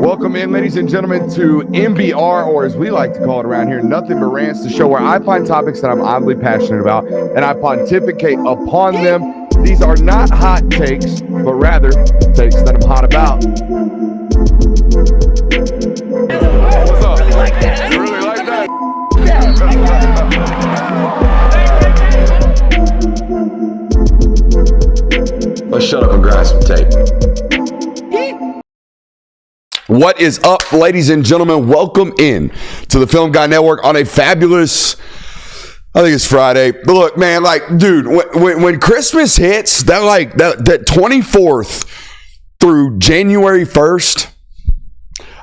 Welcome in, ladies and gentlemen, to MBR, or as we like to call it around here, Nothing But Rants, the show where I find topics that I'm oddly passionate about and I pontificate upon them. These are not hot takes, but rather takes that I'm hot about. What's up? Really like that. You really like that? Let's shut up and grind some tape. What is up, ladies and gentlemen? Welcome in to the Film Guy Network on a fabulous, I think it's Friday. But look, man, like, dude, when Christmas hits, that 24th through January 1st,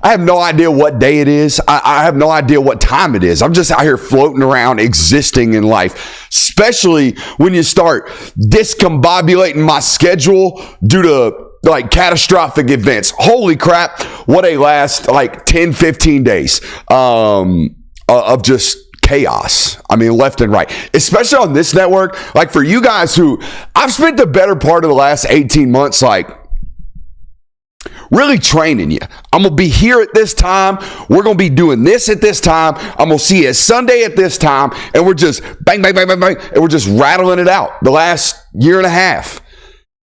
I have no idea what day it is. I have no idea what time it is. I'm just out here floating around, existing in life, especially when you start discombobulating my schedule due to like catastrophic events. Holy crap, what a last like 10, 15 days of just chaos. I mean, left and right, especially on this network. Like for you guys who I've spent the better part of the last 18 months, like really training you. I'm going to be here at this time. We're going to be doing this at this time. I'm going to see you Sunday at this time. And we're just bang, bang, bang, bang, bang. And we're just rattling it out the last year and a half.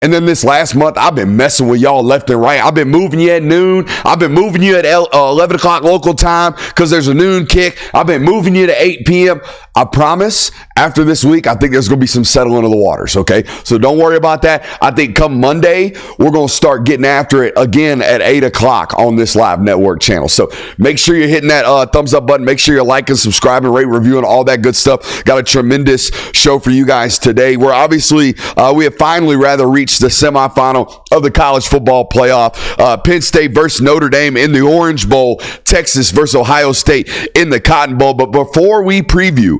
And then this last month, I've been messing with y'all left and right. I've been moving you at noon. I've been moving you at 11 o'clock local time because there's a noon kick. I've been moving you to 8 p.m. I promise, after this week, I think there's going to be some settling of the waters, okay? So don't worry about that. I think come Monday, we're going to start getting after it again at 8 o'clock on this live network channel. So make sure you're hitting that thumbs up button. Make sure you're liking, subscribing, rate, reviewing, all that good stuff. Got a tremendous show for you guys today. We're obviously, we have finally reached the semifinal of the college football playoff. Penn State versus Notre Dame in the Orange Bowl. Texas versus Ohio State in the Cotton Bowl. But before we preview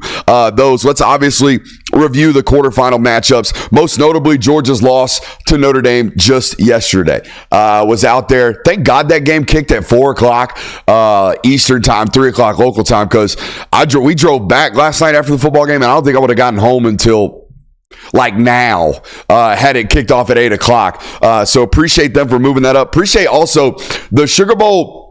those, let's obviously review the quarterfinal matchups. Most notably, Georgia's loss to Notre Dame just yesterday was out there. Thank God that game kicked at 4 o'clock Eastern time, 3 o'clock local time, because we drove back last night after the football game, and I don't think I would have gotten home until like now, had it kicked off at 8 o'clock. So appreciate them for moving that up. Appreciate also the Sugar Bowl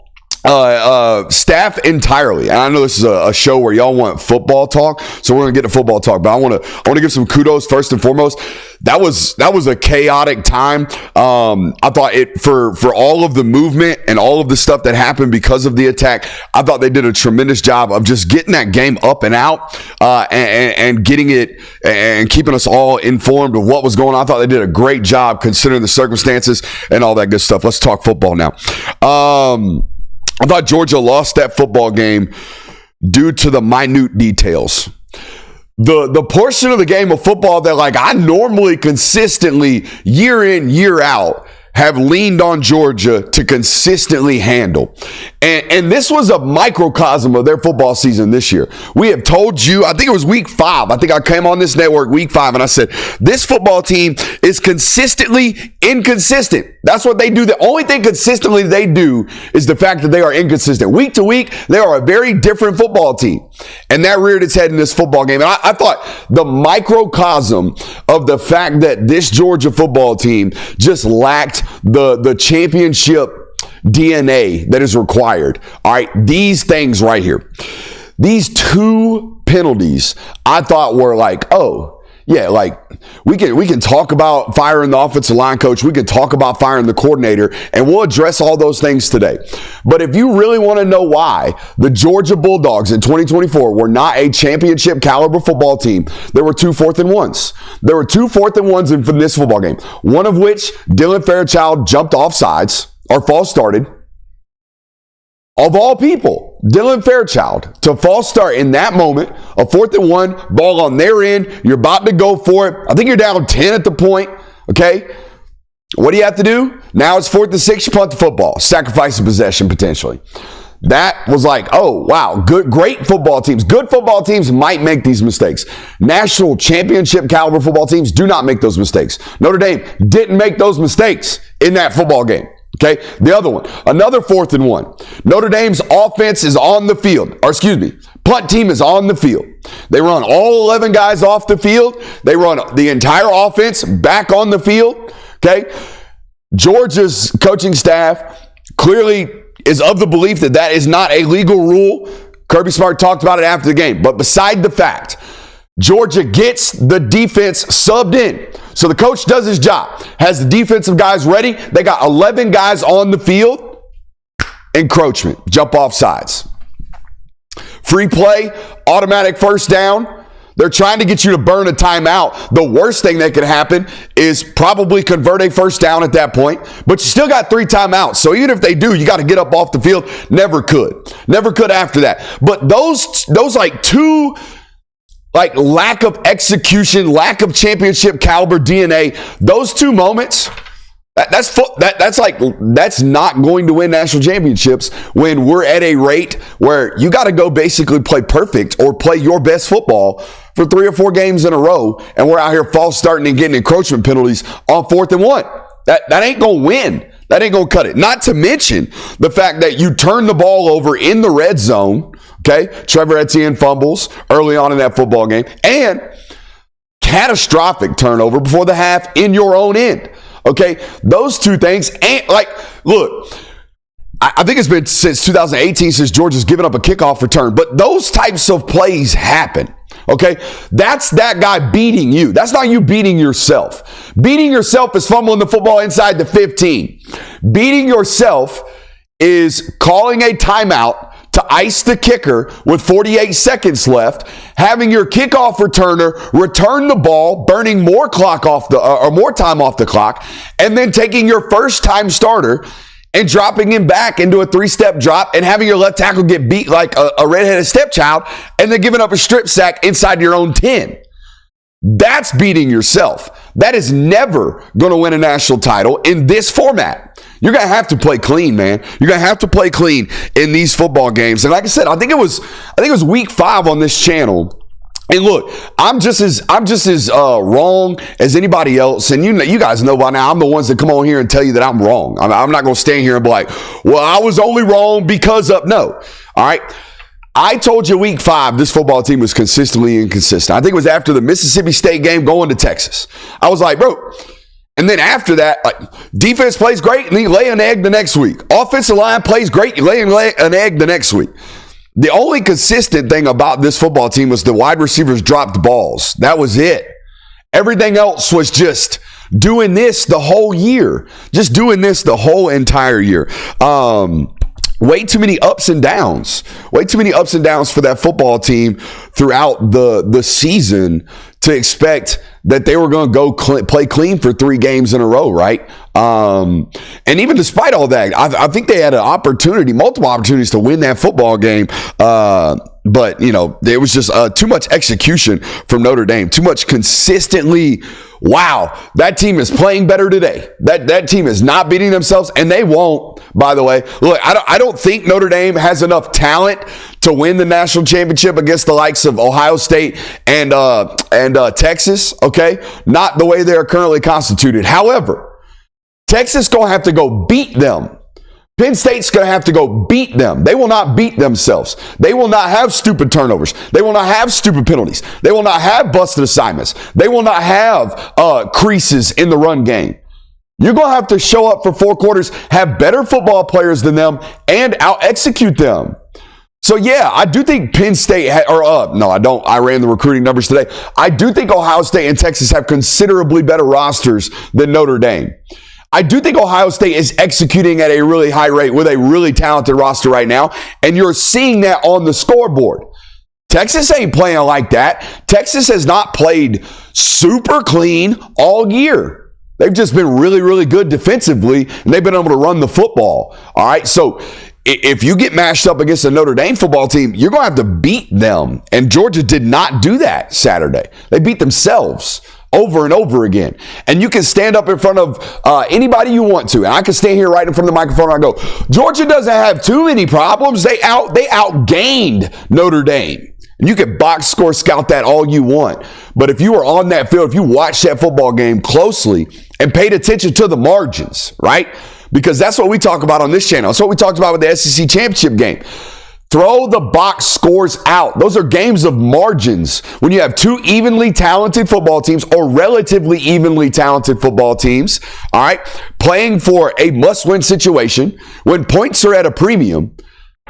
staff entirely. And I know this is a show where y'all want football talk, so we're gonna get to football talk, but I want to give some kudos first and foremost. that was a chaotic time. I thought for all of the movement and all of the stuff that happened because of the attack, I thought they did a tremendous job of just getting that game up and out, and getting it and keeping us all informed of what was going on. I thought they did a great job considering the circumstances and all that good stuff. Let's talk football now. I thought Georgia lost that football game due to the minute details. The portion of the game of football that, like, I normally consistently year in, year out have leaned on Georgia to consistently handle. And this was a microcosm of their football season this year. We have told you, I think it was week 5. I think I came on this network week 5 and I said, this football team is consistently inconsistent. That's what they do. The only thing consistently they do is the fact that they are inconsistent. Week to week, they are a very different football team. And that reared its head in this football game. And I thought the microcosm of the fact that this Georgia football team just lacked the championship DNA that is required. All right, these things right here. These 2 penalties I thought were like, oh, yeah, like we can talk about firing the offensive line coach. We can talk about firing the coordinator, and we'll address all those things today. But if you really want to know why the Georgia Bulldogs in 2024 were not a championship caliber football team, there were 2 4th and 1s. There were 2 4th and 1s in this football game. One of which Dylan Fairchild jumped off sides or false started. Of all people, Dylan Fairchild to false start in that moment, a 4th and 1, ball on their end. You're about to go for it. I think you're down 10 at the point. Okay. What do you have to do? Now it's 4th and 6, you punt the football, sacrifice the possession potentially. That was like, oh, wow, great football teams. Good football teams might make these mistakes. National championship caliber football teams do not make those mistakes. Notre Dame didn't make those mistakes in that football game. Okay, the other one, another 4th and 1. Notre Dame's offense is on the field, punt team is on the field. They run all 11 guys off the field. They run the entire offense back on the field. Okay, Georgia's coaching staff clearly is of the belief that that is not a legal rule. Kirby Smart talked about it after the game. But beside the fact, Georgia gets the defense subbed in. So the coach does his job, has the defensive guys ready. They got 11 guys on the field. Encroachment, jump off sides. Free play, automatic first down. They're trying to get you to burn a timeout. The worst thing that could happen is probably convert a first down at that point. But you still got 3 timeouts. So even if they do, you got to get up off the field. Never could after that. But those like 2... like lack of execution, lack of championship caliber DNA, those 2 moments, that's not going to win national championships when we're at a rate where you got to go basically play perfect or play your best football for 3 or 4 games in a row, and we're out here false starting and getting encroachment penalties on 4th and 1. That ain't going to win. That ain't going to cut it. Not to mention the fact that you turn the ball over in the red zone. Okay, Trevor Etienne fumbles early on in that football game, and catastrophic turnover before the half in your own end. Okay, those 2 things ain't like, look, I think it's been since 2018 since Georgia's given up a kickoff return, but those types of plays happen. Okay, that's that guy beating you. That's not you beating yourself. Beating yourself is fumbling the football inside the 15. Beating yourself is calling a timeout to ice the kicker with 48 seconds left, having your kickoff returner return the ball, burning more clock off or more time off the clock, and then taking your first time starter and dropping him back into a 3-step drop and having your left tackle get beat like a redheaded stepchild, and then giving up a strip sack inside your own 10. That's beating yourself. That is never going to win a national title in this format. You're going to have to play clean, man. You're going to have to play clean in these football games. And like I said, I think it was week 5 on this channel. And look, I'm just as wrong as anybody else. And you guys know by now, I'm the ones that come on here and tell you that I'm wrong. I'm not going to stand here and be like, well, I was only wrong because of, no. All right. I told you week 5, this football team was consistently inconsistent. I think it was after the Mississippi State game going to Texas. I was like, bro. And then after that, like, defense plays great, and you lay an egg the next week. Offensive line plays great, you lay an egg the next week. The only consistent thing about this football team was the wide receivers dropped balls. That was it. Everything else was just doing this the whole year, just doing this the whole entire year. Way too many ups and downs. Way too many ups and downs for that football team throughout the season to expect that they were going to go play clean for 3 games in a row, right? And even despite all that, I think they had an opportunity, multiple opportunities to win that football game. But, you know, there was just too much execution from Notre Dame, too much consistently. Wow, that team is playing better today. That team is not beating themselves, and they won't, by the way. Look, I don't think Notre Dame has enough talent to win the national championship against the likes of Ohio State and Texas, okay? Not the way they're currently constituted. However, Texas going to have to go beat them. Penn State's going to have to go beat them. They will not beat themselves. They will not have stupid turnovers. They will not have stupid penalties. They will not have busted assignments. They will not have creases in the run game. You're going to have to show up for 4 quarters, have better football players than them, and out-execute them. So, yeah, I do think Penn State, no, I don't. I ran the recruiting numbers today. I do think Ohio State and Texas have considerably better rosters than Notre Dame. I do think Ohio State is executing at a really high rate with a really talented roster right now, and you're seeing that on the scoreboard. Texas ain't playing like that. Texas has not played super clean all year. They've just been really, really good defensively, and they've been able to run the football. All right, so if you get mashed up against a Notre Dame football team, you're going to have to beat them, and Georgia did not do that Saturday. They beat themselves over and over again. And you can stand up in front of anybody you want to. And I can stand here right in front of the microphone and I go, Georgia doesn't have too many problems. They outgained Notre Dame. And you can box score scout that all you want. But if you were on that field, if you watched that football game closely and paid attention to the margins, right? Because that's what we talk about on this channel. That's what we talked about with the SEC championship game. Throw the box scores out. Those are games of margins. When you have 2 evenly talented football teams or relatively evenly talented football teams, all right, playing for a must-win situation, when points are at a premium,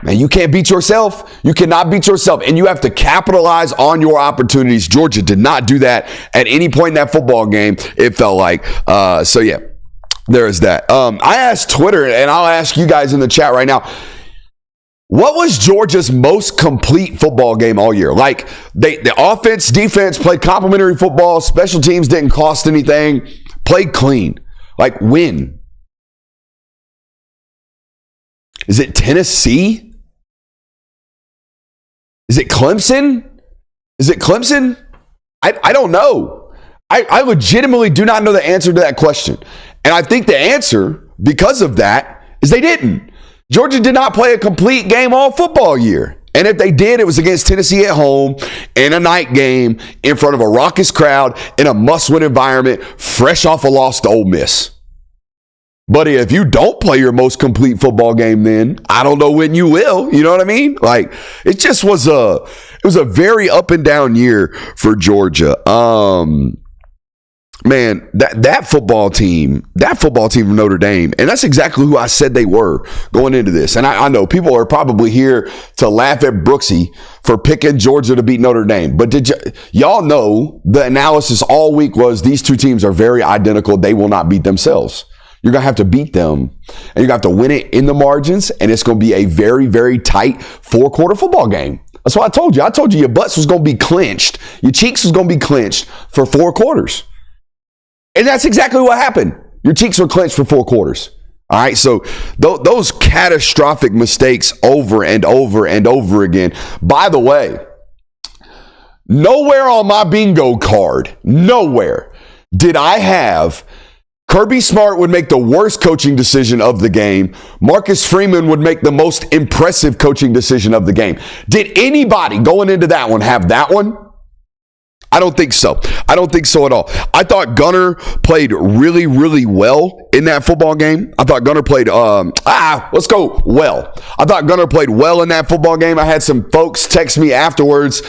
man, you can't beat yourself. You cannot beat yourself, and you have to capitalize on your opportunities. Georgia did not do that at any point in that football game, it felt like. So, yeah, there is that. I asked Twitter, and I'll ask you guys in the chat right now, what was Georgia's most complete football game all year? Like, the offense, defense played complimentary football. Special teams didn't cost anything. Played clean. Like, win. Is it Tennessee? Is it Clemson? Is it Clemson? I don't know. I legitimately do not know the answer to that question. And I think the answer, because of that, is they didn't. Georgia did not play a complete game all football year. And if they did, it was against Tennessee at home in a night game in front of a raucous crowd in a must-win environment, fresh off a loss to Ole Miss. But if you don't play your most complete football game, then I don't know when you will. You know what I mean? Like, it just was a very up and down year for Georgia. Man, that football team from Notre Dame, and that's exactly who I said they were going into this. And I know people are probably here to laugh at Brooksy for picking Georgia to beat Notre Dame. But y'all know the analysis all week was these 2 teams are very identical. They will not beat themselves. You're going to have to beat them, and you're going to have to win it in the margins, and it's going to be a very, very tight 4-quarter football game. That's what I told you. I told you your butts was going to be clenched. Your cheeks was going to be clenched for 4 quarters. And that's exactly what happened. Your cheeks were clenched for 4 quarters. All right, so those catastrophic mistakes over and over and over again. By the way, nowhere on my bingo card, nowhere did I have Kirby Smart would make the worst coaching decision of the game. Marcus Freeman would make the most impressive coaching decision of the game. Did anybody going into that one have that one? I don't think so. I don't think so at all. I thought Gunner played really, really well in that football game. I thought Gunner played, well. I thought Gunner played well in that football game. I had some folks text me afterwards,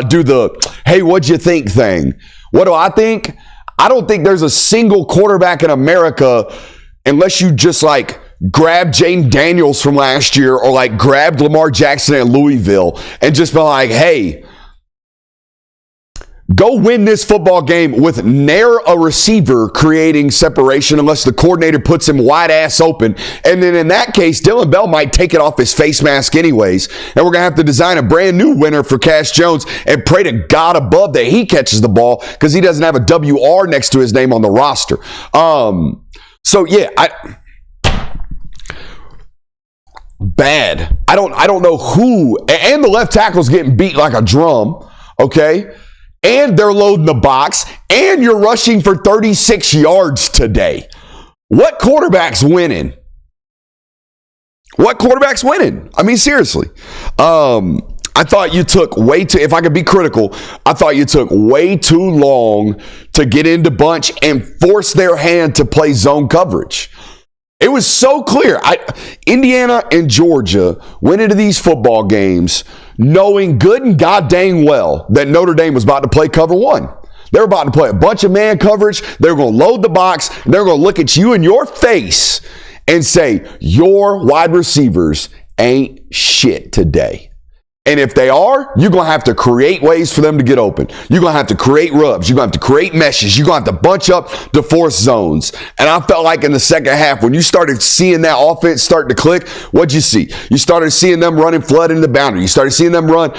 do the, hey, what'd you think thing? What do I think? I don't think there's a single quarterback in America, unless you just like grab Jane Daniels from last year or like grabbed Lamar Jackson at Louisville and just be like, hey, Go win this football game with ne'er a receiver creating separation unless the coordinator puts him wide ass open. And then in that case, Dylan Bell might take it off his face mask anyways. And we're going to have to design a brand new winner for Cash Jones and pray to God above that he catches the ball because he doesn't have a WR next to his name on the roster. Bad. I don't know who. And the left tackle's getting beat like a drum. Okay. And they're loading the box, and you're rushing for 36 yards today. What quarterback's winning? What quarterback's winning? I mean, seriously. I thought you took way too, if I could be critical, I thought you took way too long to get into bunch and force their hand to play zone coverage. It was so clear. Indiana and Georgia went into these football games knowing good and god dang well that Notre Dame was about to play cover one. They were about to play a bunch of man coverage. They were going to load the box. And they were going to look at you in your face and say, your wide receivers ain't shit today. And if they are, you're going to have to create ways for them to get open. You're going to have to create rubs. You're going to have to create meshes. You're going to have to bunch up the force zones. And I felt like in the second half, when you started seeing that offense start to click, what'd you see? You started seeing them running flood in the boundary. You started seeing them run,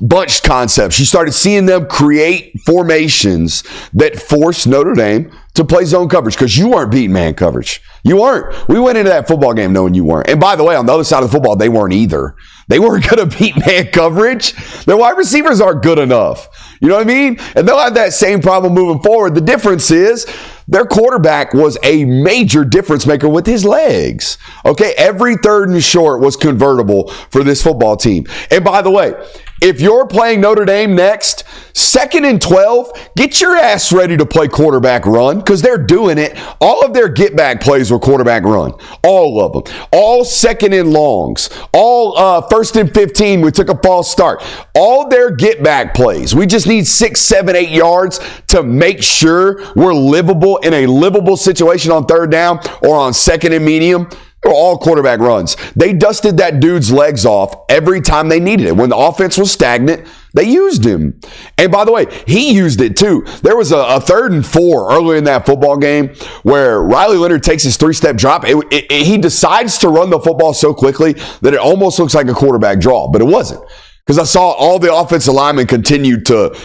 bunch concepts. You started seeing them create formations that forced Notre Dame to play zone coverage because you weren't beating man coverage. You weren't. We went into that football game knowing you weren't. And by the way, on the other side of the football, they weren't either. They weren't going to beat man coverage. Their wide receivers aren't good enough. You know what I mean? And they'll have that same problem moving forward. The difference is their quarterback was a major difference maker with his legs. Okay, every third and short was convertible for this football team. And by the way, if you're playing Notre Dame next, 2nd and 12, get your ass ready to play quarterback run because they're doing it. All of their get back plays were quarterback run. All of them. All 2nd and longs. All 1st and 15, we took a false start. All their get back plays. We just need 6, 7, 8 yards to make sure we're livable in a livable situation on 3rd down or on 2nd and medium. They were all quarterback runs. They dusted that dude's legs off every time they needed it. When the offense was stagnant, they used him. And by the way, he used it too. There was a 3rd and 4 earlier in that football game where Riley Leonard takes his 3-step drop. He decides to run the football so quickly that it almost looks like a quarterback draw, but it wasn't. Because I saw all the offensive linemen continue to,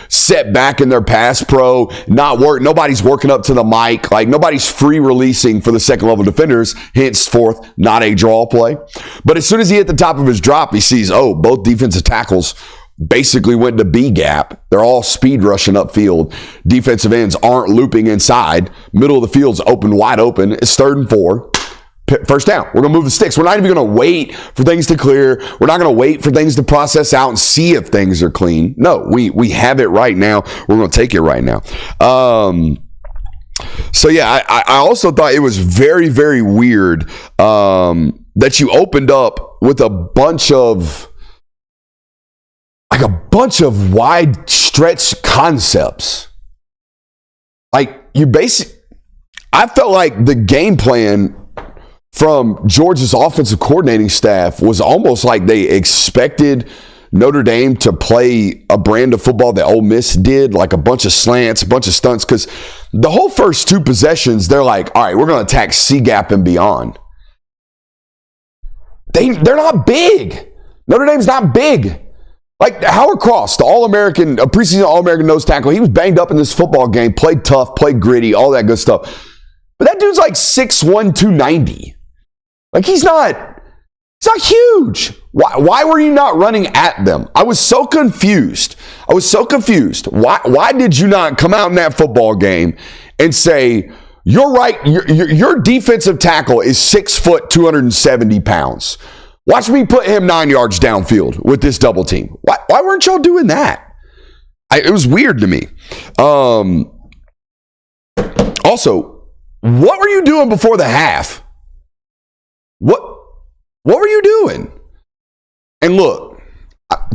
set back in their pass pro, not work. Nobody's working up to the mic. Like nobody's free releasing for the second level defenders. Henceforth, not a draw play. But as soon as he hit the top of his drop, he sees, both defensive tackles basically went to B gap. They're all speed rushing upfield. Defensive ends aren't looping inside. Middle of the field's wide open. It's 3rd and 4. First down. We're going to move the sticks. We're not even going to wait for things to clear. We're not going to wait for things to process out and see if things are clean. No, we have it right now. We're going to take it right now. I also thought it was very, very weird that you opened up with a bunch of wide stretch concepts. Like I felt like the game plan from Georgia's offensive coordinating staff was almost like they expected Notre Dame to play a brand of football that Ole Miss did, like a bunch of slants, a bunch of stunts, because the whole first 2 possessions, they're like, all right, we're going to attack C-gap and beyond. They're not big. Notre Dame's not big. Like Howard Cross, the All-American, a preseason All-American nose tackle, he was banged up in this football game, played tough, played gritty, all that good stuff. But that dude's like 6'1", 290. Like he's not huge. Why were you not running at them? I was so confused. Why did you not come out in that football game and say, you're right, your defensive tackle is 6 foot, 270 pounds. Watch me put him 9 yards downfield with this double team. Why weren't y'all doing that? It was weird to me. Also, what were you doing before the half? What were you doing? And look,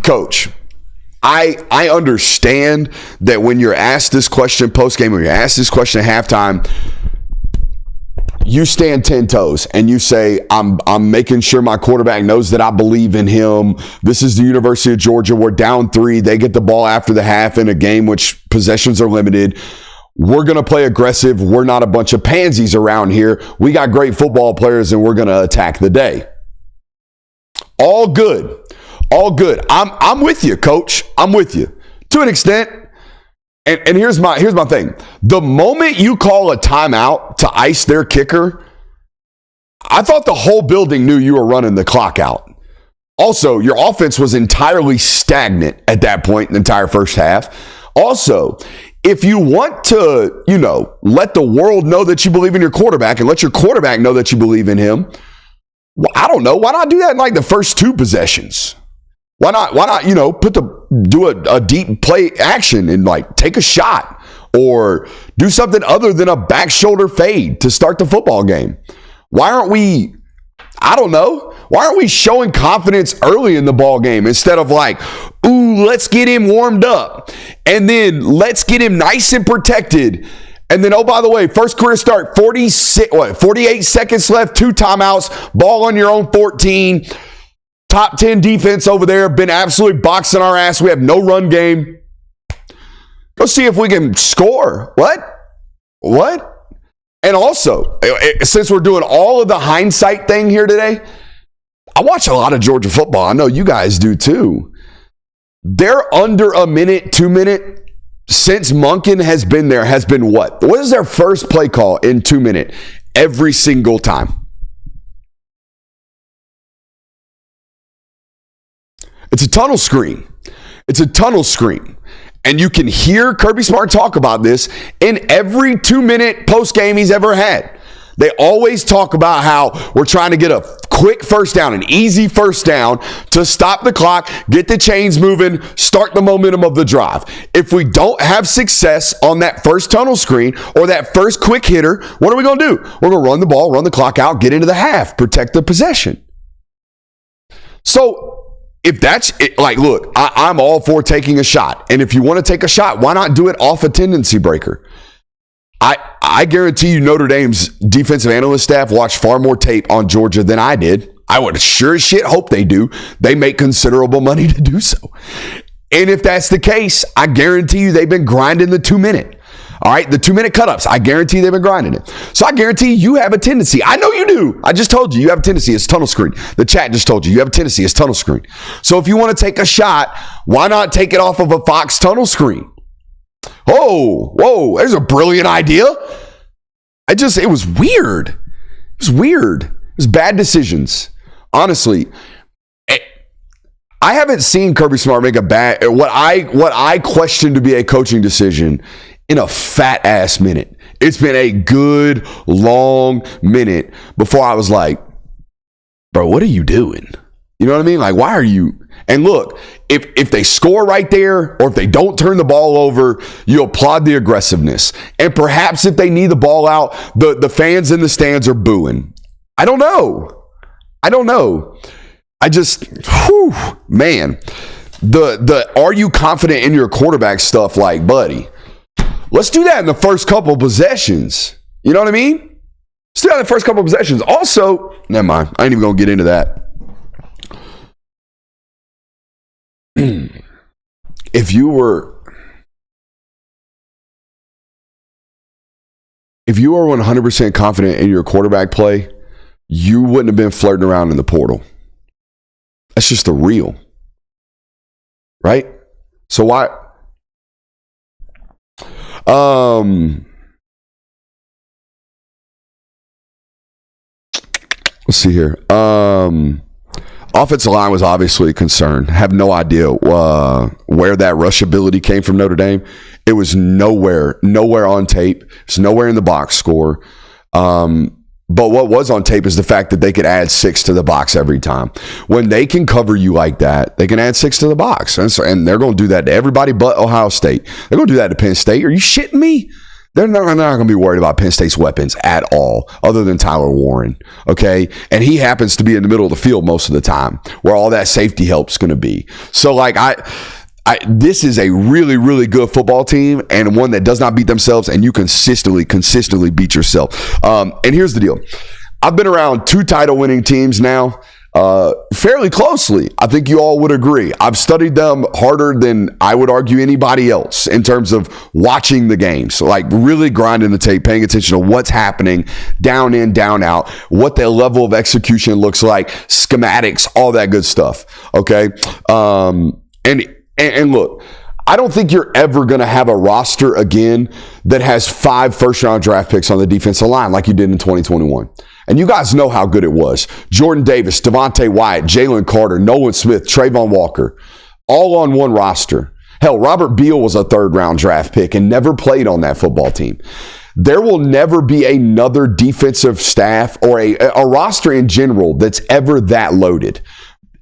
Coach, I understand that when you're asked this question post-game or you're asked this question at halftime, you stand 10 toes and you say, I'm making sure my quarterback knows that I believe in him. This is the University of Georgia. We're down 3. They get the ball after the half in a game which possessions are limited. We're going to play aggressive. We're not a bunch of pansies around here. We got great football players and we're going to attack the day. All good. All good. I'm with you, coach. I'm with you to an extent. And here's my thing. The moment you call a timeout to ice their kicker, I thought the whole building knew you were running the clock out. Also, your offense was entirely stagnant at that point in the entire first half. Also, if you want to, let the world know that you believe in your quarterback and let your quarterback know that you believe in him, well, I don't know. Why not do that in like the first 2 possessions? Why not, do a deep play action and like take a shot or do something other than a back shoulder fade to start the football game? Why aren't we showing confidence early in the ball game instead of like, ooh, let's get him warmed up and then let's get him nice and protected. And then, oh, by the way, first career start, 48 seconds left, 2 timeouts, ball on your own 14. Top 10 defense over there, been absolutely boxing our ass. We have no run game. Go see if we can score. What? And also, since we're doing all of the hindsight thing here today, I watch a lot of Georgia football. I know you guys do too. They're under a minute, 2 minute since Monken has been there, has been what? What is their first play call in 2 minute every single time? It's a tunnel screen. And you can hear Kirby Smart talk about this in every 2 minute post game he's ever had. They always talk about how we're trying to get a quick first down, an easy first down to stop the clock, get the chains moving, start the momentum of the drive. If we don't have success on that first tunnel screen or that first quick hitter, what are we going to do? We're going to run the ball, run the clock out, get into the half, protect the possession. So, if that's it, like, look, I'm all for taking a shot. And if you want to take a shot, why not do it off a tendency breaker? I guarantee you Notre Dame's defensive analyst staff watched far more tape on Georgia than I did. I would sure as shit hope they do. They make considerable money to do so. And if that's the case, I guarantee you they've been grinding the 2 minute. All right, the 2 minute cut-ups, I guarantee they've been grinding it. So I guarantee you have a tendency. I know you do. I just told you have a tendency. It's tunnel screen. The chat just told you have a tendency. It's tunnel screen. So if you want to take a shot, why not take it off of a Fox tunnel screen? Oh, whoa, there's a brilliant idea. It was weird. It was weird. It was bad decisions. Honestly, I haven't seen Kirby Smart make what I question to be a coaching decision in a fat ass minute. It's been a good long minute before I was like, bro, what are you doing? You know what I mean? Like, why are you? And look, if they score right there or if they don't turn the ball over, you applaud the aggressiveness. And perhaps if they need the ball out, the fans in the stands are booing. I don't know. I just, man, the are you confident in your quarterback stuff, like, buddy, let's do that in the first couple possessions. You know what I mean? Let's do that in the first couple possessions. Also, never mind. I ain't even going to get into that. If you were 100% confident in your quarterback play, you wouldn't have been flirting around in the portal. That's just the real. Right? So why? Let's see here. Offensive line was obviously a concern. Have no idea where that rush ability came from Notre Dame. It was nowhere on tape. It's nowhere in the box score. But what was on tape is the fact that they could add 6 to the box every time. When they can cover you like that, they can add 6 to the box. And they're going to do that to everybody but Ohio State. They're going to do that to Penn State. Are you shitting me? They're not going to be worried about Penn State's weapons at all, other than Tyler Warren, okay? And he happens to be in the middle of the field most of the time, where all that safety help's going to be. So, like, This is a really, really good football team and one that does not beat themselves, and you consistently beat yourself. And here's the deal. I've been around 2 title-winning teams now fairly closely. I think you all would agree. I've studied them harder than I would argue anybody else in terms of watching the games, like really grinding the tape, paying attention to what's happening, down in, down out, what their level of execution looks like, schematics, all that good stuff. Okay. And look, I don't think you're ever going to have a roster again that has 5 first-round draft picks on the defensive line like you did in 2021. And you guys know how good it was. Jordan Davis, Devontae Wyatt, Jalen Carter, Nolan Smith, Trayvon Walker, all on one roster. Hell, Robert Beal was a 3rd-round draft pick and never played on that football team. There will never be another defensive staff or a roster in general that's ever that loaded.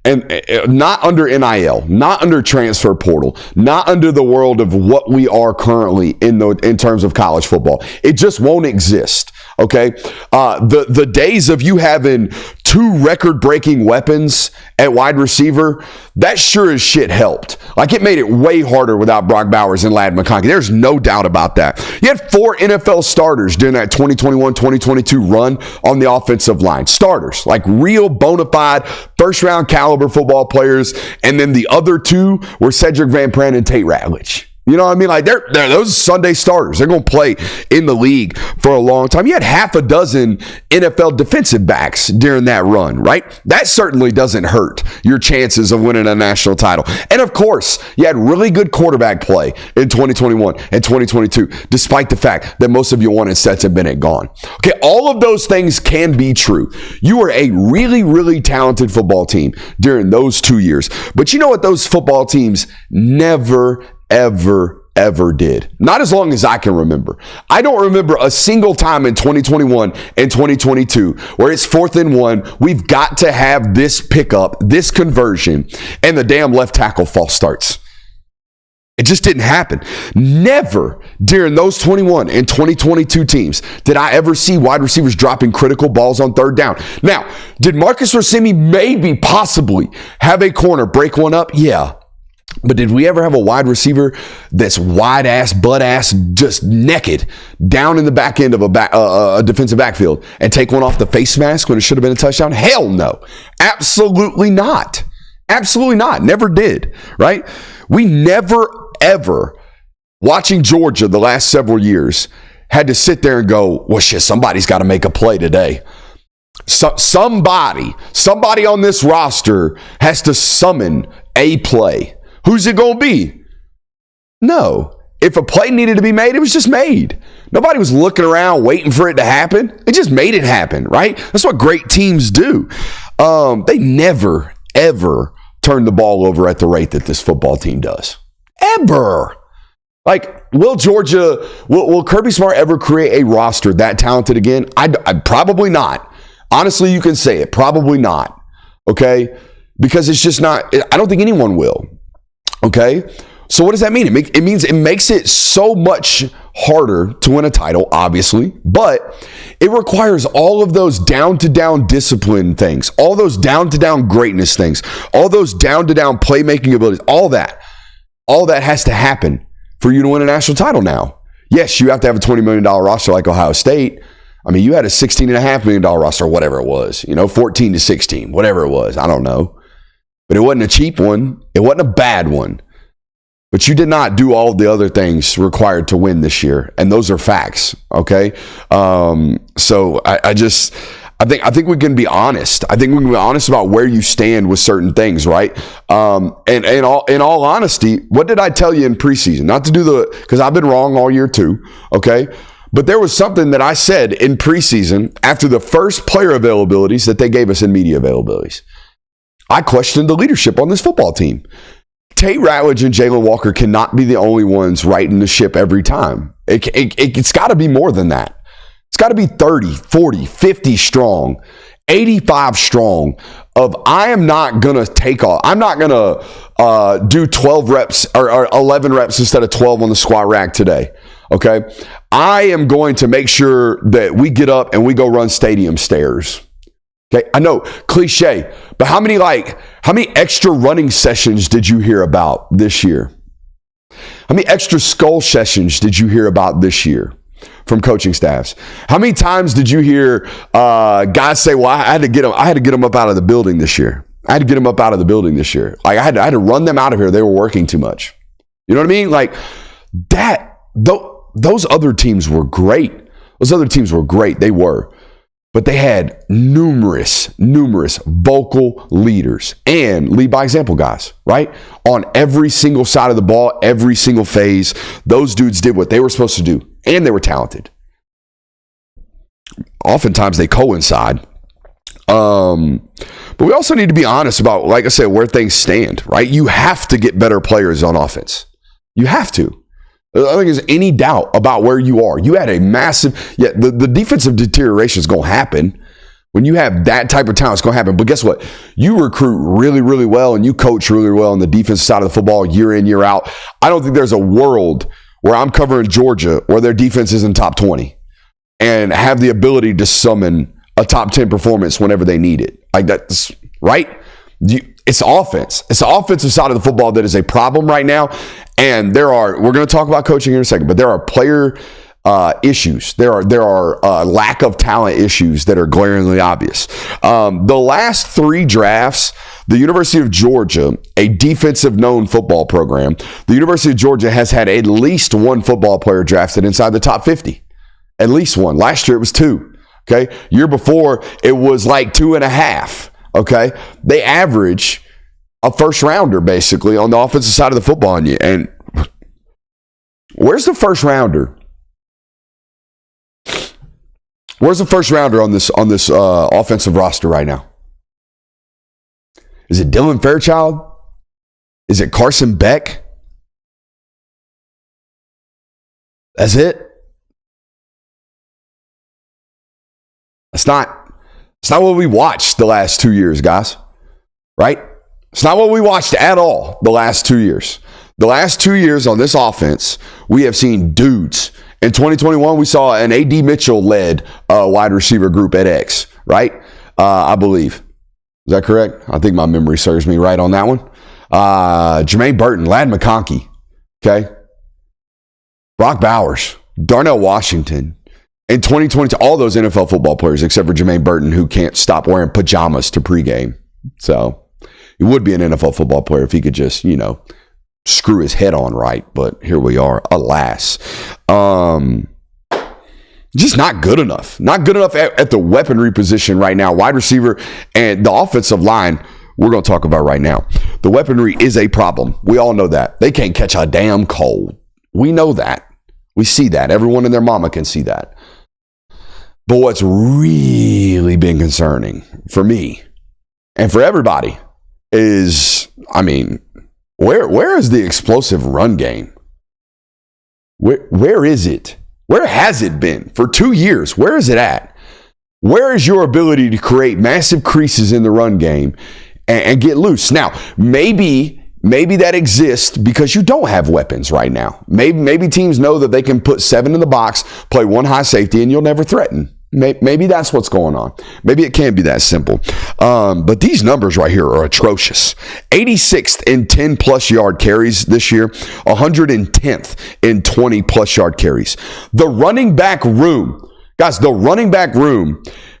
And not under NIL, not under transfer portal, not under the world of what we are currently in terms of college football. It just won't exist. Okay. The days of you having 2 record-breaking weapons at wide receiver, that sure as shit helped. Like, it made it way harder without Brock Bowers and Ladd McConkey. There's no doubt about that. You had 4 NFL starters during that 2021-2022 run on the offensive line. Starters, like real bona fide first-round caliber football players. And then the other 2 were Cedric Van Pran and Tate Ratledge. You know what I mean? Like, they're those Sunday starters. They're going to play in the league for a long time. You had half a dozen NFL defensive backs during that run, right? That certainly doesn't hurt your chances of winning a national title. And of course, you had really good quarterback play in 2021 and 2022, despite the fact that most of your 1 and sets have been gone. Okay, all of those things can be true. You were a really, really talented football team during those 2 years. But you know what those football teams never ever did. Not as long as I can remember. I don't remember a single time in 2021 and 2022 where it's 4th and 1. We've got to have this pickup, this conversion, and the damn left tackle false starts. It just didn't happen. Never during those 21 and 2022 teams did I ever see wide receivers dropping critical balls on 3rd down. Now, did Marcus Rosemi maybe possibly have a corner break one up? Yeah. But did we ever have a wide receiver that's wide ass, butt ass, just naked down in the back end of a defensive backfield and take one off the face mask when it should have been a touchdown? Hell no. Absolutely not. Absolutely not. Never did, right? We never, ever, watching Georgia the last several years, had to sit there and go, well, shit, somebody's got to make a play today. So, somebody on this roster has to summon a play. Who's it going to be? No. If a play needed to be made, it was just made. Nobody was looking around waiting for it to happen. It just made it happen, right? That's what great teams do. They never, ever turn the ball over at the rate that this football team does. Ever. Like, will Kirby Smart ever create a roster that talented again? I probably not. Honestly, you can say it. Probably not. Okay? Because it's just not, I don't think anyone will. Okay, so what does that mean? It means it makes it so much harder to win a title, obviously, but it requires all of those down-to-down discipline things, all those down-to-down greatness things, all those down-to-down playmaking abilities, all that has to happen for you to win a national title now. Yes, you have to have a $20 million roster like Ohio State. I mean, you had a $16.5 million roster, whatever it was, 14 to 16, whatever it was, I don't know. But it wasn't a cheap one. It wasn't a bad one. But you did not do all the other things required to win this year. And those are facts. Okay. So I think we can be honest. I think we can be honest about where you stand with certain things, right? And in all honesty, what did I tell you in preseason? Not to do because I've been wrong all year too. Okay. But there was something that I said in preseason after the first player availabilities that they gave us in media availabilities. I questioned the leadership on this football team. Tate Ratledge and Jalen Walker cannot be the only ones righting the ship every time. It's got to be more than that. It's got to be 30, 40, 50 strong, 85 strong of I am not going to take off. I'm not going to do 12 reps or 11 reps instead of 12 on the squat rack today. Okay. I am going to make sure that we get up and we go run stadium stairs. Okay, I know, cliche, but how many extra running sessions did you hear about this year? How many extra skull sessions did you hear about this year from coaching staffs? How many times did you hear guys say, "Well, I had to get them up out of the building this year. I had to get them up out of the building this year. Like I had to run them out of here. They were working too much." You know what I mean? Like that. Those other teams were great. Those other teams were great. They were. But they had numerous vocal leaders and lead by example guys, right? On every single side of the ball, every single phase, those dudes did what they were supposed to do, and they were talented. Oftentimes they coincide. But we also need to be honest about, like I said, where things stand, right? You have to get better players on offense. You have to. I don't think there's any doubt about where you are. You had a massive, the defensive deterioration is going to happen. When you have that type of talent, it's going to happen. But guess what? You recruit really, really well, and you coach really well on the defensive side of the football year in, year out. I don't think there's a world where I'm covering Georgia where their defense isn't top 20 and have the ability to summon a top 10 performance whenever they need it. Like that's right. It's offense. It's the offensive side of the football that is a problem right now. And we're going to talk about coaching in a second, but there are player issues. There are lack of talent issues that are glaringly obvious. The last 3 drafts, the University of Georgia, a defensive known football program, the University of Georgia has had at least one football player drafted inside the top 50. At least one. Last year it was 2. Okay. Year before it was like 2.5. Okay. They average a first rounder basically on the offensive side of the football on you. And where's the first rounder? Where's the first rounder on this offensive roster right now? Is it Dylan Fairchild? Is it Carson Beck? That's it. It's not what we watched the last 2 years, guys. Right? It's not what we watched at all the last 2 years. The last 2 years on this offense, we have seen dudes. In 2021, we saw an A.D. Mitchell-led wide receiver group at X, right? I believe. Is that correct? I think my memory serves me right on that one. Jermaine Burton, Ladd McConkey, okay? Brock Bowers, Darnell Washington. In 2022, all those NFL football players except for Jermaine Burton, who can't stop wearing pajamas to pregame. So he would be an NFL football player if he could just, screw his head on right. But here we are, alas. Just not good enough. Not good enough at the weaponry position right now. Wide receiver and the offensive line, we're going to talk about right now. The weaponry is a problem. We all know that. They can't catch a damn cold. We know that. We see that. Everyone and their mama can see that. But what's really been concerning for me and for everybody is, where is the explosive run game? Where is it? Where has it been for 2 years? Where is it at? Where is your ability to create massive creases in the run game and get loose? Now, maybe that exists because you don't have weapons right now. Maybe teams know that they can put 7 in the box, play 1 high safety, and you'll never threaten. Maybe that's what's going on. Maybe it can be that simple. But these numbers right here are atrocious. 86th in 10-plus yard carries this year, 110th in 20-plus yard carries. The running back room, guys,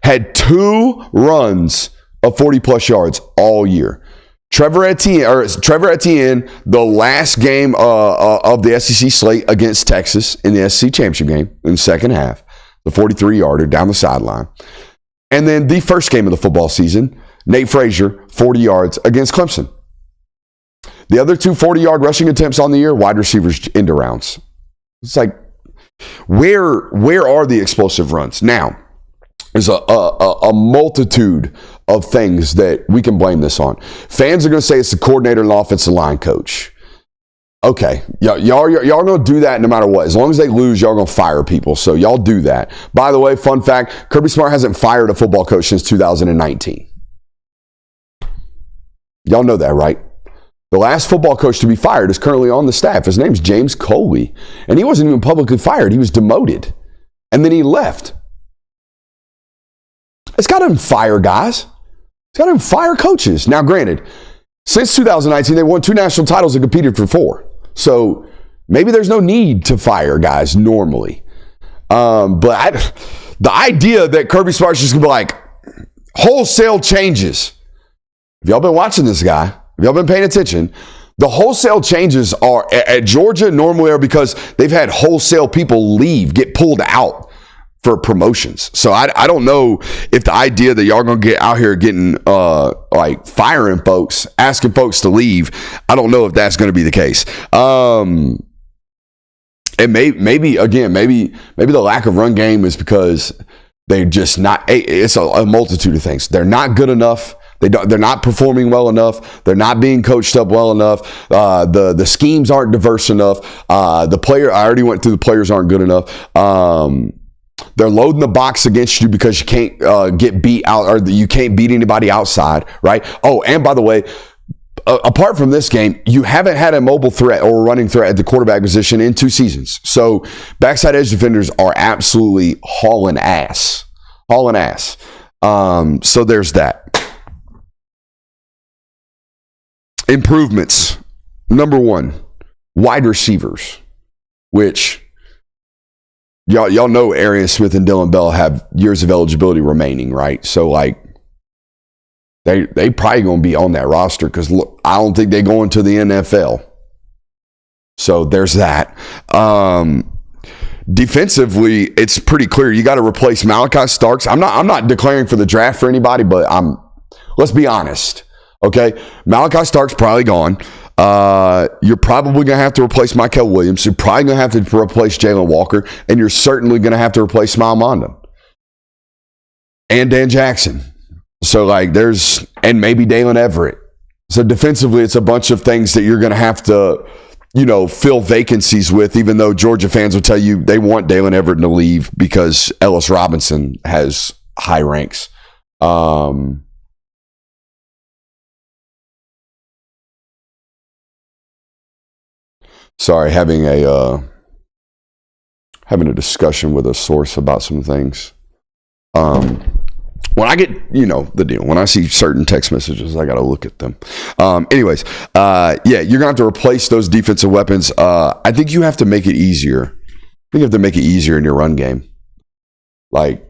had 2 runs of 40-plus yards all year. Trevor Etienne, the last game of the SEC slate against Texas in the SEC championship game in the second half, the 43-yarder down the sideline. And then the first game of the football season, Nate Frazier, 40 yards against Clemson. The other 2 40-yard rushing attempts on the year, wide receivers end arounds. It's like, where are the explosive runs? Now, there's a multitude of things that we can blame this on. Fans are going to say it's the coordinator and the offensive line coach. Okay, y'all going to do that no matter what. As long as they lose, y'all going to fire people. So y'all do that. By the way, fun fact, Kirby Smart hasn't fired a football coach since 2019. Y'all know that, right? The last football coach to be fired is currently on the staff. His name's James Coley. And he wasn't even publicly fired. He was demoted. And then he left. It's got to fire guys. It's got to fire coaches. Now, granted, since 2019, they won 2 national titles and competed for 4. So maybe there's no need to fire guys normally. The idea that Kirby Smart's just going to be like, wholesale changes. Have y'all been watching this guy? Have y'all been paying attention? The wholesale changes are at Georgia normally are because they've had wholesale people get pulled out for promotions. So I don't know if the idea that y'all gonna get out here getting like firing folks, asking folks to leave, I don't know if that's gonna be the case. And maybe the lack of run game is because they're just not. It's a multitude of things. They're not good enough. They're not performing well enough. They're not being coached up well enough. The schemes aren't diverse enough. I already went through the players aren't good enough. They're loading the box against you because you can't get beat out, or you can't beat anybody outside, right? Oh, and by the way, apart from this game, you haven't had a mobile threat or a running threat at the quarterback position in 2 seasons. So backside edge defenders are absolutely hauling ass. So there's that. Improvements. Number 1, wide receivers, which y'all know Arian Smith and Dylan Bell have years of eligibility remaining, right? So like they probably going to be on that roster because I don't think they go into the NFL. So there's that. Defensively, it's pretty clear you got to replace Malachi Starks. I'm not declaring for the draft for anybody, but let's be honest. Okay, Malachi Stark's probably gone. You're probably going to have to replace Michael Williams. You're probably going to have to replace Jalen Walker. And you're certainly going to have to replace Smile Mondon. And Dan Jackson. So, and maybe Dalen Everett. So, defensively, it's a bunch of things that you're going to have to, fill vacancies with, even though Georgia fans will tell you they want Dalen Everett to leave because Ellis Robinson has high ranks. Sorry, having a discussion with a source about some things. When I get, the deal. When I see certain text messages, I got to look at them. Anyways, you're gonna have to replace those defensive weapons. I think you have to make it easier. I think you have to make it easier in your run game. Like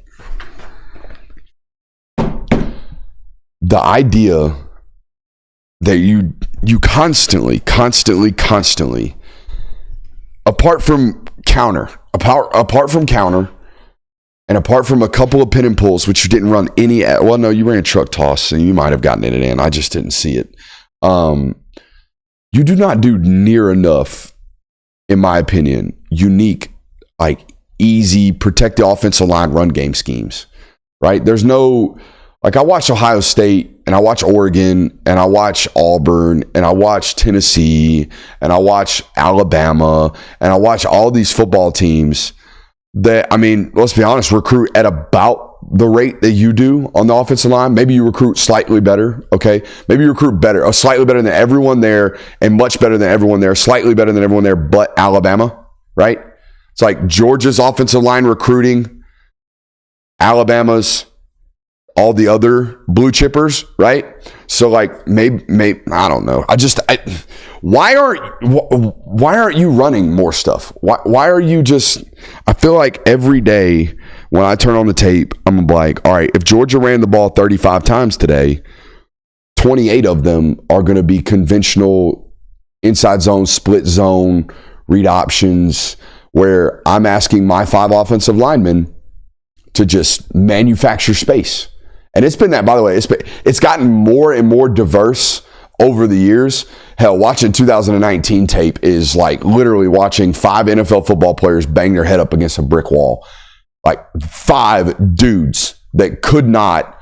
the idea that you constantly, apart from counter, and apart from a couple of pin and pulls, which you didn't run any. Well, no, you ran a truck toss, and you might have gotten it in. I just didn't see it. You do not do near enough, in my opinion, unique, easy, protect the offensive line run game schemes. Right? There's no. I watch Ohio State, and I watch Oregon, and I watch Auburn, and I watch Tennessee, and I watch Alabama, and I watch all these football teams that, let's be honest, recruit at about the rate that you do on the offensive line. Maybe you recruit slightly better, okay? Maybe you recruit better, or slightly better than everyone there, and much better than everyone there, slightly better than everyone there, but Alabama, right? It's like Georgia's offensive line recruiting, Alabama's, all the other blue chippers, right? So maybe I don't know. Why aren't you running more stuff? Why are you just? I feel like every day when I turn on the tape, I'm like, all right, if Georgia ran the ball 35 times today, 28 of them are going to be conventional inside zone, split zone, read options, where I'm asking my 5 offensive linemen to just manufacture space. And it's been that, by the way, it's gotten more and more diverse over the years. Hell, watching 2019 tape is literally watching 5 NFL football players bang their head up against a brick wall. 5 dudes that could not,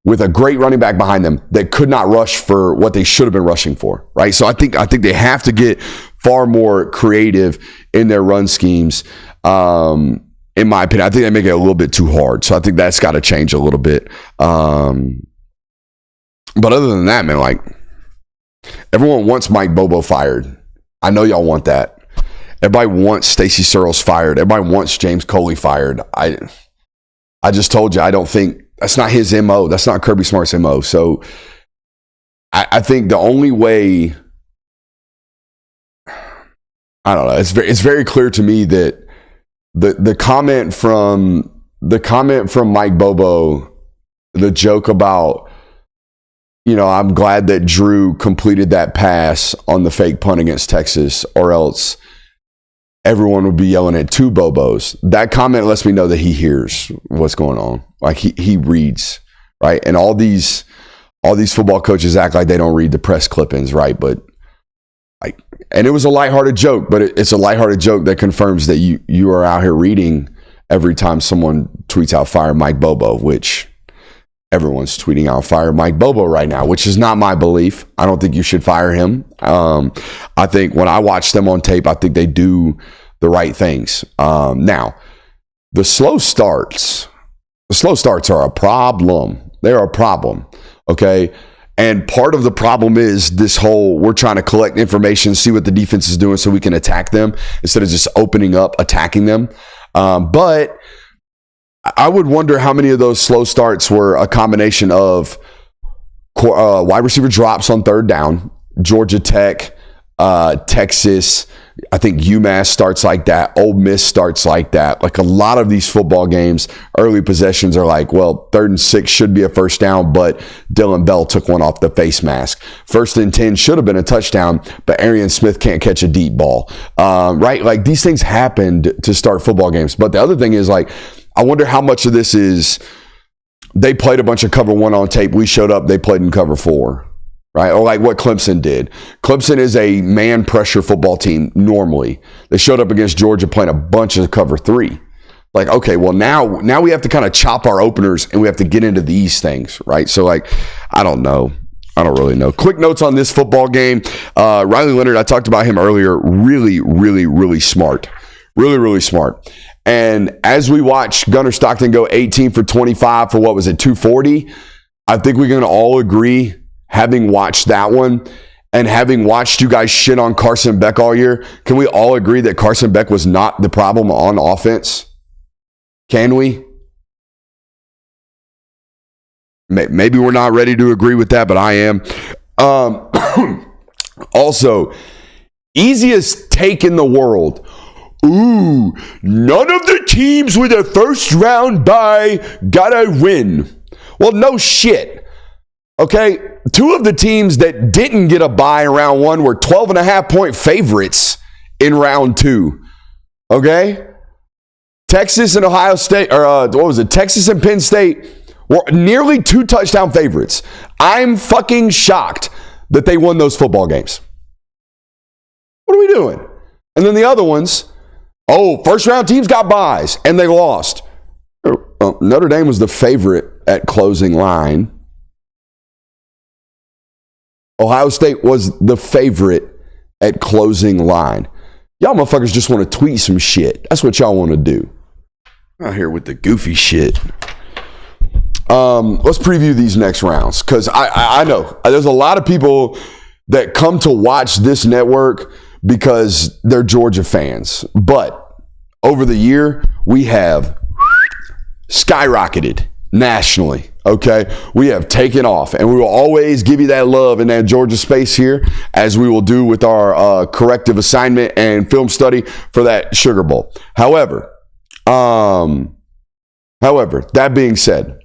with a great running back behind them, that could not rush for what they should have been rushing for, right? So I think they have to get far more creative in their run schemes. In my opinion, I think they make it a little bit too hard. So I think that's got to change a little bit. But other than that, man, everyone wants Mike Bobo fired. I know y'all want that. Everybody wants Stacey Searles fired. Everybody wants James Coley fired. I just told you, I don't think that's not his MO. That's not Kirby Smart's MO. So I think the only way, I don't know, it's very clear to me that the comment from Mike Bobo, the joke about, I'm glad that Drew completed that pass on the fake punt against Texas, or else everyone would be yelling at two Bobos. That comment lets me know that he hears what's going on. Like he reads, right? And all these football coaches act like they don't read the press clippings, right? But and it was a lighthearted joke, but it's a lighthearted joke that confirms that you are out here reading every time someone tweets out fire Mike Bobo, which everyone's tweeting out fire Mike Bobo right now, which is not my belief. I don't think you should fire him. I think when I watch them on tape, I think they do the right things. Now, the slow starts are a problem. They're a problem, okay? And part of the problem is this whole, we're trying to collect information, see what the defense is doing so we can attack them instead of just opening up, attacking them. But I would wonder how many of those slow starts were a combination of wide receiver drops on third down, Georgia Tech, Texas, I think UMass starts like that, Ole Miss starts like that. Like a lot of these football games, early possessions are like, well, 3rd and 6 should be a first down, but Dylan Bell took one off the face mask. 1st and 10 should have been a touchdown, but Arian Smith can't catch a deep ball. Right? Like these things happened to start football games. But the other thing is, like, I wonder how much of this is they played a bunch of cover 1 on tape. We showed up, they played in cover 4. Right? Or like what Clemson did. Clemson is a man pressure football team normally. They showed up against Georgia playing a bunch of cover 3. Like, okay, well now we have to kind of chop our openers and we have to get into these things, right? So like, I don't know. I don't really know. Quick notes on this football game. Riley Leonard, I talked about him earlier. Really, really, really smart. Really, really smart. And as we watch Gunnar Stockton go 18 for 25 for what was it, 240, I think we're going to all agree, having watched that one and having watched you guys shit on Carson Beck all year, can we all agree that Carson Beck was not the problem on offense? Can we? Maybe we're not ready to agree with that, but I am. Also, easiest take in the world. Ooh, none of the teams with a first round bye gotta win. Well, no shit. Okay, 2 of the teams that didn't get a bye in round 1 were 12.5-point favorites in round 2. Okay? Texas and Ohio State, or Texas and Penn State were nearly 2 touchdown favorites. I'm fucking shocked that they won those football games. What are we doing? And then the other ones, first round teams got byes and they lost. Notre Dame was the favorite at closing line. Ohio State was the favorite at closing line. Y'all motherfuckers just want to tweet some shit. That's what y'all want to do. Out here with the goofy shit. Let's preview these next rounds, because I know there's a lot of people that come to watch this network because they're Georgia fans. But over the year, we have skyrocketed nationally. Okay, we have taken off, and we will always give you that love in that Georgia space here, as we will do with our corrective assignment and film study for that Sugar Bowl. However, that being said,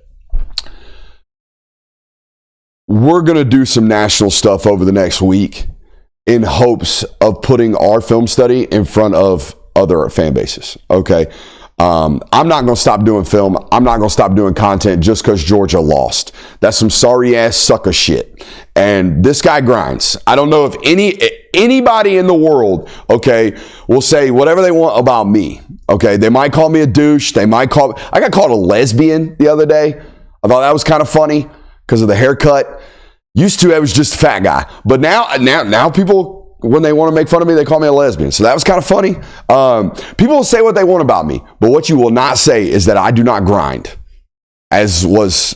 we're going to do some national stuff over the next week in hopes of putting our film study in front of other fan bases. Okay. I'm not going to stop doing film. I'm not going to stop doing content just because Georgia lost. That's some sorry ass sucker shit. And this guy grinds. I don't know if anybody in the world, okay, will say whatever they want about me. Okay. They might call me a douche. I got called a lesbian the other day. I thought that was kind of funny because of the haircut. Used to, I was just a fat guy. But now people, when they want to make fun of me, they call me a lesbian. So that was kind of funny. People will say what they want about me, but what you will not say is that I do not grind, as was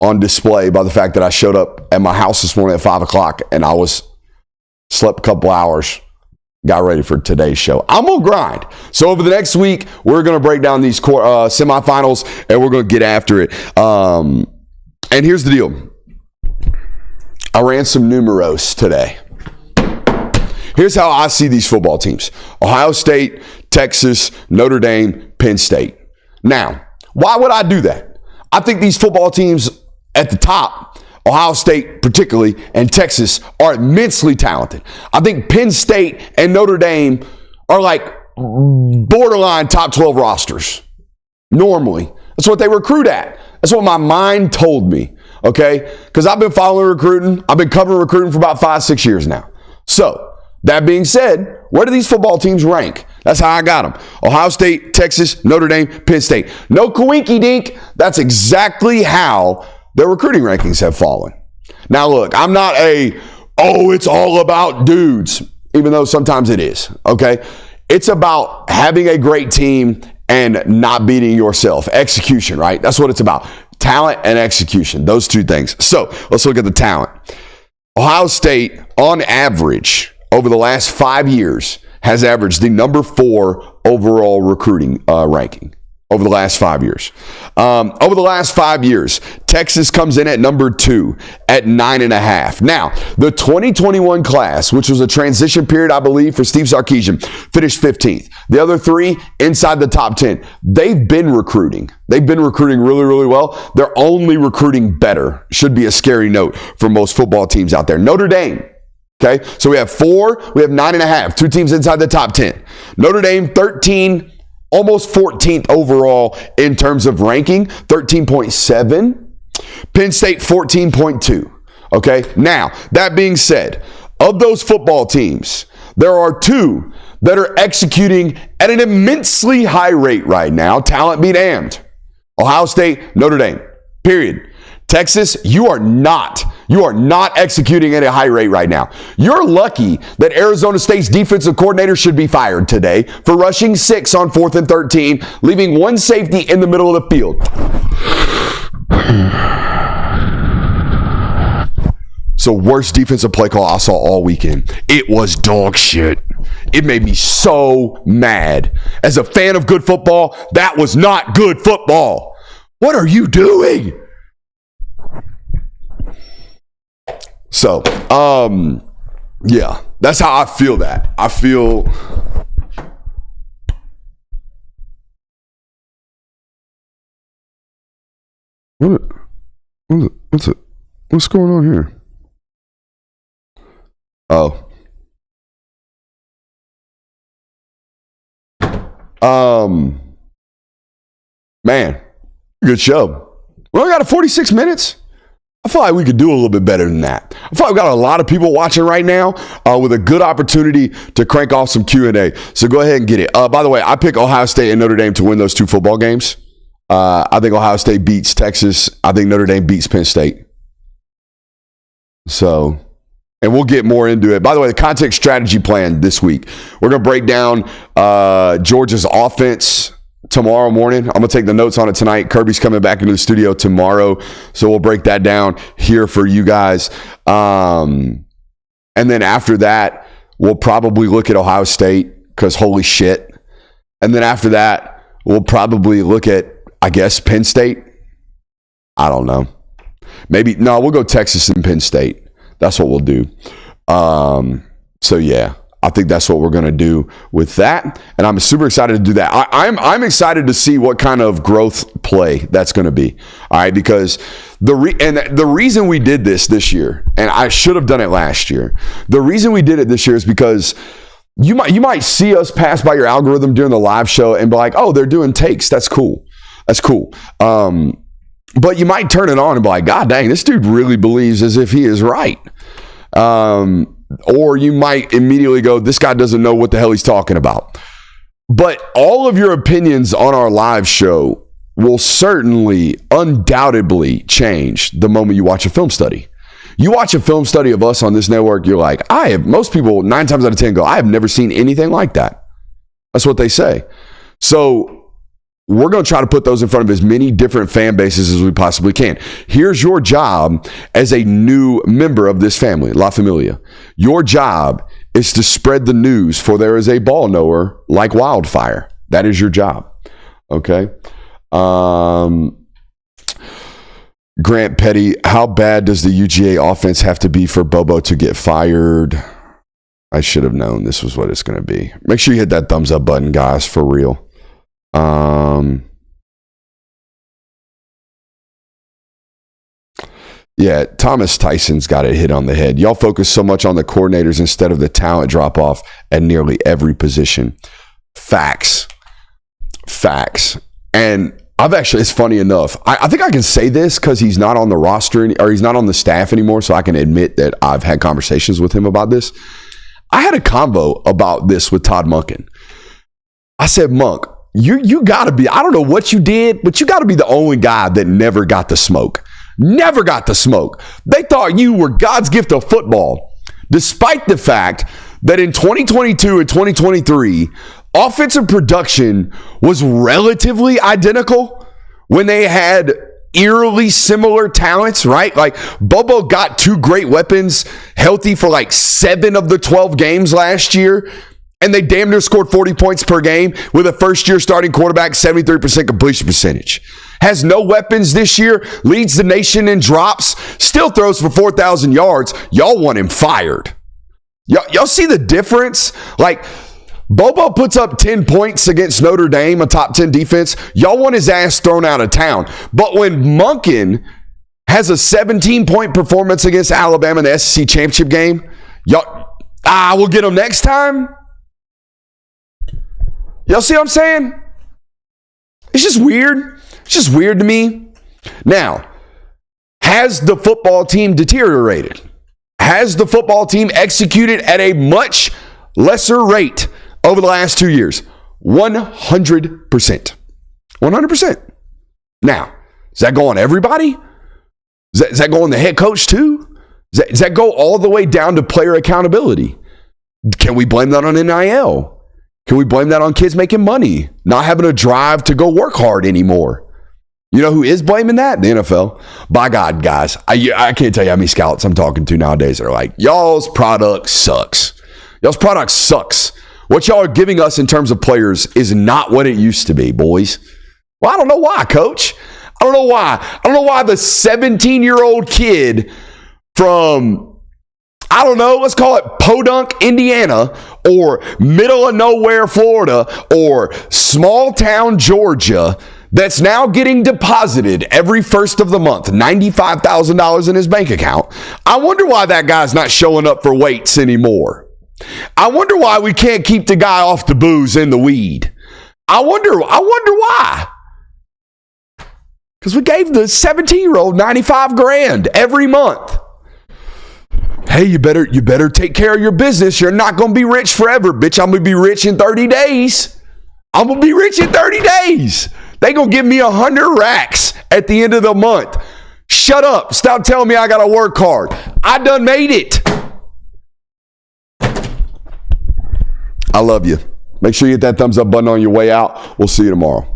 on display by the fact that I showed up at my house this morning at 5 o'clock and I slept a couple hours got ready for today's show. I'm going to grind. So over the next week, we're going to break down these semifinals, and we're going to get after it. And here's the deal. I ran some numeros today. Here's how I see these football teams. Ohio State, Texas, Notre Dame, Penn State. Now, why would I do that? I think these football teams at the top, Ohio State particularly, and Texas are immensely talented. I think Penn State and Notre Dame are like borderline top 12 rosters. Normally. That's what they recruit at. That's what my mind told me. Okay? Because I've been following recruiting. I've been covering recruiting for about 5-6 years now. So, that being said, where do these football teams rank? That's how I got them. Ohio State, Texas, Notre Dame, Penn State. No coinky dink. That's exactly how their recruiting rankings have fallen. Now, look, I'm not it's all about dudes, even though sometimes it is, okay? It's about having a great team and not beating yourself. Execution, right? That's what it's about. Talent and execution, those two things. So, let's look at the talent. Ohio State, on average, over the last 5 years, has averaged the number 4 overall recruiting ranking over the last 5 years. Over the last 5 years, Texas comes in at number 2 at 9.5. Now, the 2021 class, which was a transition period, I believe, for Steve Sarkisian, finished 15th. The other 3 inside the top 10. They've been recruiting. They've been recruiting really, really well. They're only recruiting better. Should be a scary note for most football teams out there. Notre Dame. Okay, so we have 4, we have 9.5, 2 teams inside the top 10. Notre Dame, 13, almost 14th overall in terms of ranking, 13.7. Penn State, 14.2. Okay, now, that being said, of those football teams, there are 2 that are executing at an immensely high rate right now. Talent be damned. Ohio State, Notre Dame, period. Texas, you are not executing at a high rate right now. You're lucky that Arizona State's defensive coordinator should be fired today for rushing 6 on 4th and 13, leaving 1 safety in the middle of the field. So worst defensive play call I saw all weekend. It was dog shit. It made me so mad. As a fan of good football, that was not good football. What are you doing? So, yeah, that's how I feel that. I feel... What's going on here? Oh. Man, good show. We only got 46 minutes. I feel like we could do a little bit better than that. I feel like we've got a lot of people watching right now with a good opportunity to crank off some Q&A. So go ahead and get it. By the way, I pick Ohio State and Notre Dame to win those 2 football games. I think Ohio State beats Texas. I think Notre Dame beats Penn State. So, and we'll get more into it. By the way, the context strategy plan this week. We're going to break down Georgia's offense tomorrow morning. I'm going to take the notes on it tonight. Kirby's coming back into the studio tomorrow, so we'll break that down here for you guys. And then after that, we'll probably look at Ohio State because holy shit. And then after that, we'll probably look at, I guess, Penn State. I don't know. Maybe, no, we'll go Texas and Penn State. That's what we'll do. So, yeah. I think that's what we're going to do with that, and I'm super excited to do that. I'm excited to see what kind of growth play that's going to be. All right, because the reason we did this year, and I should have done it last year. The reason we did it this year is because you might see us pass by your algorithm during the live show and be like, "Oh, they're doing takes. That's cool. That's cool." But you might turn it on and be like, "God dang, this dude really believes as if he is right." Or you might immediately go, this guy doesn't know what the hell he's talking about. But all of your opinions on our live show will certainly, undoubtedly change the moment you watch a film study. You watch a film study of us on this network, you're like, most people 9 times out of 10 go, I have never seen anything like that. That's what they say. So we're going to try to put those in front of as many different fan bases as we possibly can. Here's your job as a new member of this family, La Familia. Your job is to spread the news, for there is a ball knower like wildfire. That is your job. Okay. Grant Petty, how bad does the UGA offense have to be for Bobo to get fired? I should have known this was what it's going to be. Make sure you hit that thumbs up button, guys, for real. Yeah, Thomas Tyson's got it hit on the head. Y'all focus so much on the coordinators instead of the talent drop off at nearly every position. Facts. And it's funny enough. I think I can say this because he's not on the roster or he's not on the staff anymore, so I can admit that I've had conversations with him about this. I had a convo about this with Todd Monken. I said, Monk, you got to be, I don't know what you did, but you got to be the only guy that never got the smoke. Never got the smoke. They thought you were God's gift of football, despite the fact that in 2022 and 2023, offensive production was relatively identical when they had eerily similar talents, right? Like Bobo got 2 great weapons healthy for like 7 of the 12 games last year. And they damn near scored 40 points per game with a first-year starting quarterback, 73% completion percentage. Has no weapons this year, leads the nation in drops, still throws for 4,000 yards. Y'all want him fired. Y'all see the difference? Like, Bobo puts up 10 points against Notre Dame, a top 10 defense. Y'all want his ass thrown out of town. But when Monken has a 17-point performance against Alabama in the SEC championship game, we'll get him next time. Y'all see what I'm saying? It's just weird. It's just weird to me. Now, has the football team deteriorated? Has the football team executed at a much lesser rate over the last 2 years? 100%. 100%. Now, does that go on everybody? Does that go on the head coach too? Does that go all the way down to player accountability? Can we blame that on NIL? Can we blame that on kids making money, not having a drive to go work hard anymore? You know who is blaming that? The NFL. By God, guys, I can't tell you how many scouts I'm talking to nowadays that are like, y'all's product sucks. Y'all's product sucks. What y'all are giving us in terms of players is not what it used to be, boys. Well, I don't know why, coach. I don't know why. I don't know why the 17-year-old kid from, I don't know, let's call it Podunk, Indiana, or middle of nowhere, Florida, or small town, Georgia, that's now getting deposited every first of the month, $95,000 in his bank account. I wonder why that guy's not showing up for weights anymore. I wonder why we can't keep the guy off the booze and the weed. I wonder why. Because we gave the 17-year-old $95,000 every month. Hey, you better take care of your business. You're not going to be rich forever, bitch. I'm going to be rich in 30 days. I'm going to be rich in 30 days. They going to give me 100 racks at the end of the month. Shut up. Stop telling me I got to work hard. I done made it. I love you. Make sure you hit that thumbs up button on your way out. We'll see you tomorrow.